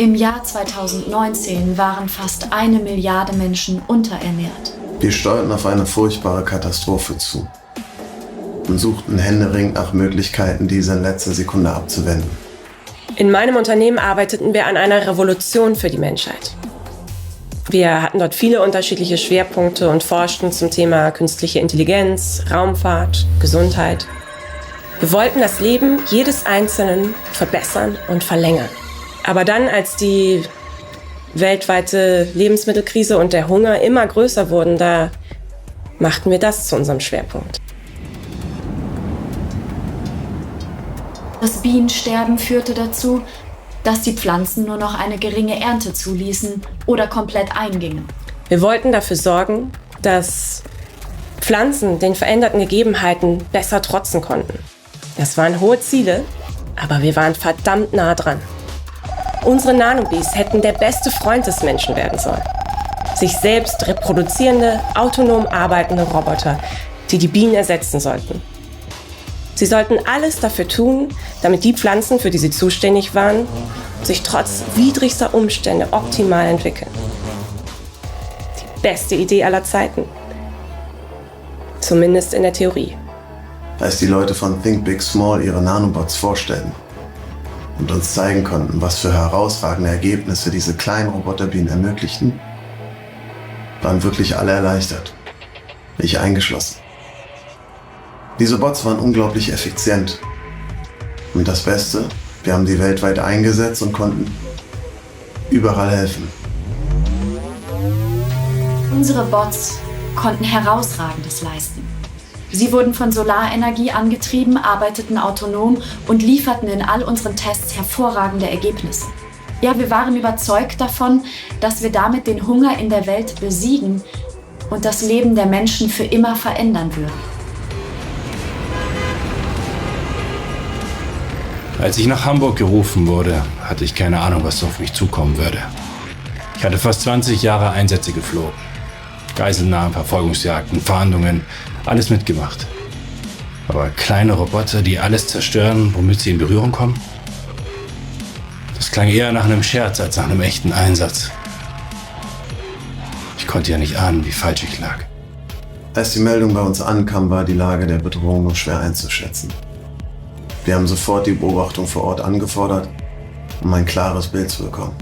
Im Jahr 2019 waren fast 1 Milliarde Menschen unterernährt. Wir steuerten auf eine furchtbare Katastrophe zu und suchten händeringend nach Möglichkeiten, diese in letzter Sekunde abzuwenden. In meinem Unternehmen arbeiteten wir an einer Revolution für die Menschheit. Wir hatten dort viele unterschiedliche Schwerpunkte und forschten zum Thema künstliche Intelligenz, Raumfahrt, Gesundheit. Wir wollten das Leben jedes Einzelnen verbessern und verlängern. Aber dann, als die weltweite Lebensmittelkrise und der Hunger immer größer wurden, da machten wir das zu unserem Schwerpunkt. Das Bienensterben führte dazu, dass die Pflanzen nur noch eine geringe Ernte zuließen oder komplett eingingen. Wir wollten dafür sorgen, dass Pflanzen den veränderten Gegebenheiten besser trotzen konnten. Das waren hohe Ziele, aber wir waren verdammt nah dran. Unsere Nanobes hätten der beste Freund des Menschen werden sollen. Sich selbst reproduzierende, autonom arbeitende Roboter, die die Bienen ersetzen sollten. Sie sollten alles dafür tun, damit die Pflanzen, für die sie zuständig waren, sich trotz widrigster Umstände optimal entwickeln. Die beste Idee aller Zeiten. Zumindest in der Theorie. Als die Leute von Think Big Small ihre Nanobots vorstellten und uns zeigen konnten, was für herausragende Ergebnisse diese kleinen Roboterbienen ermöglichten, waren wirklich alle erleichtert. Ich eingeschlossen. Diese Bots waren unglaublich effizient. Und das Beste, wir haben die weltweit eingesetzt und konnten überall helfen. Unsere Bots konnten Herausragendes leisten. Sie wurden von Solarenergie angetrieben, arbeiteten autonom und lieferten in all unseren Tests hervorragende Ergebnisse. Ja, wir waren überzeugt davon, dass wir damit den Hunger in der Welt besiegen und das Leben der Menschen für immer verändern würden. Als ich nach Hamburg gerufen wurde, hatte ich keine Ahnung, was auf mich zukommen würde. Ich hatte fast 20 Jahre Einsätze geflogen. Geiselnahmen, Verfolgungsjagden, Fahndungen, alles mitgemacht. Aber kleine Roboter, die alles zerstören, womit sie in Berührung kommen? Das klang eher nach einem Scherz als nach einem echten Einsatz. Ich konnte ja nicht ahnen, wie falsch ich lag. Als die Meldung bei uns ankam, war die Lage der Bedrohung nur schwer einzuschätzen. Wir haben sofort die Beobachtung vor Ort angefordert, um ein klares Bild zu bekommen.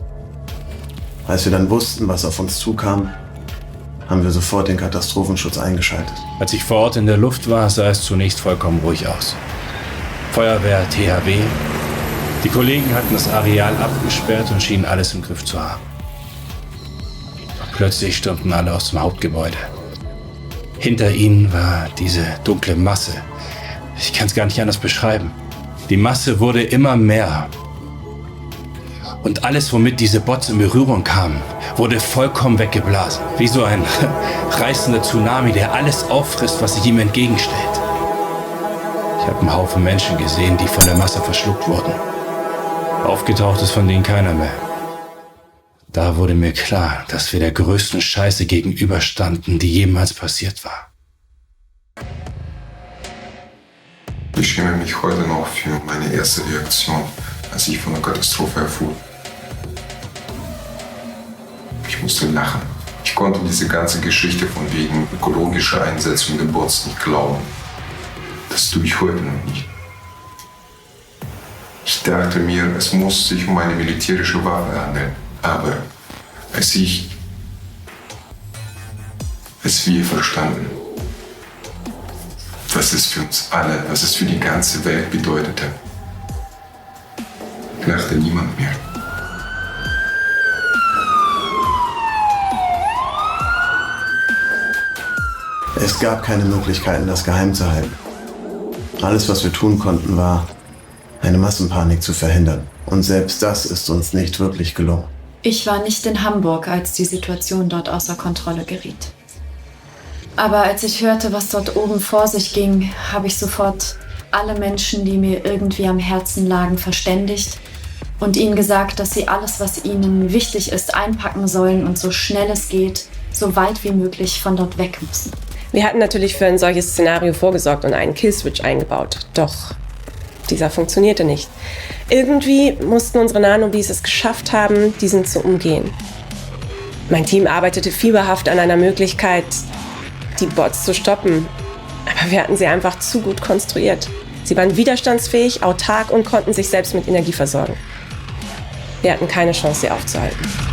Als wir dann wussten, was auf uns zukam, haben wir sofort den Katastrophenschutz eingeschaltet. Als ich vor Ort in der Luft war, sah es zunächst vollkommen ruhig aus. Feuerwehr, THW. Die Kollegen hatten das Areal abgesperrt und schienen alles im Griff zu haben. Doch plötzlich stürmten alle aus dem Hauptgebäude. Hinter ihnen war diese dunkle Masse. Ich kann es gar nicht anders beschreiben. Die Masse wurde immer mehr. Und alles, womit diese Bots in Berührung kamen, wurde vollkommen weggeblasen. Wie so ein reißender Tsunami, der alles auffrisst, was sich ihm entgegenstellt. Ich habe einen Haufen Menschen gesehen, die von der Masse verschluckt wurden. Aufgetaucht ist von denen keiner mehr. Da wurde mir klar, dass wir der größten Scheiße gegenüberstanden, die jemals passiert war. Ich schäme mich heute noch für meine erste Reaktion, als ich von der Katastrophe erfuhr. Ich musste lachen. Ich konnte diese ganze Geschichte von wegen ökologischer Einsetzung der Bots nicht glauben. Das tue ich heute noch nicht. Ich dachte mir, es muss sich um eine militärische Waffe handeln. Aber als wir verstanden, was es für uns alle, was es für die ganze Welt bedeutete, lachte niemand mehr. Es gab keine Möglichkeiten, das geheim zu halten. Alles, was wir tun konnten, war, eine Massenpanik zu verhindern. Und selbst das ist uns nicht wirklich gelungen. Ich war nicht in Hamburg, als die Situation dort außer Kontrolle geriet. Aber als ich hörte, was dort oben vor sich ging, habe ich sofort alle Menschen, die mir irgendwie am Herzen lagen, verständigt und ihnen gesagt, dass sie alles, was ihnen wichtig ist, einpacken sollen und so schnell es geht, so weit wie möglich von dort weg müssen. Wir hatten natürlich für ein solches Szenario vorgesorgt und einen Killswitch eingebaut. Doch Dieser funktionierte nicht. Irgendwie mussten unsere Nanobis es geschafft haben, diesen zu umgehen. Mein Team arbeitete fieberhaft an einer Möglichkeit, die Bots zu stoppen. Aber wir hatten sie einfach zu gut konstruiert. Sie waren widerstandsfähig, autark und konnten sich selbst mit Energie versorgen. Wir hatten keine Chance, sie aufzuhalten.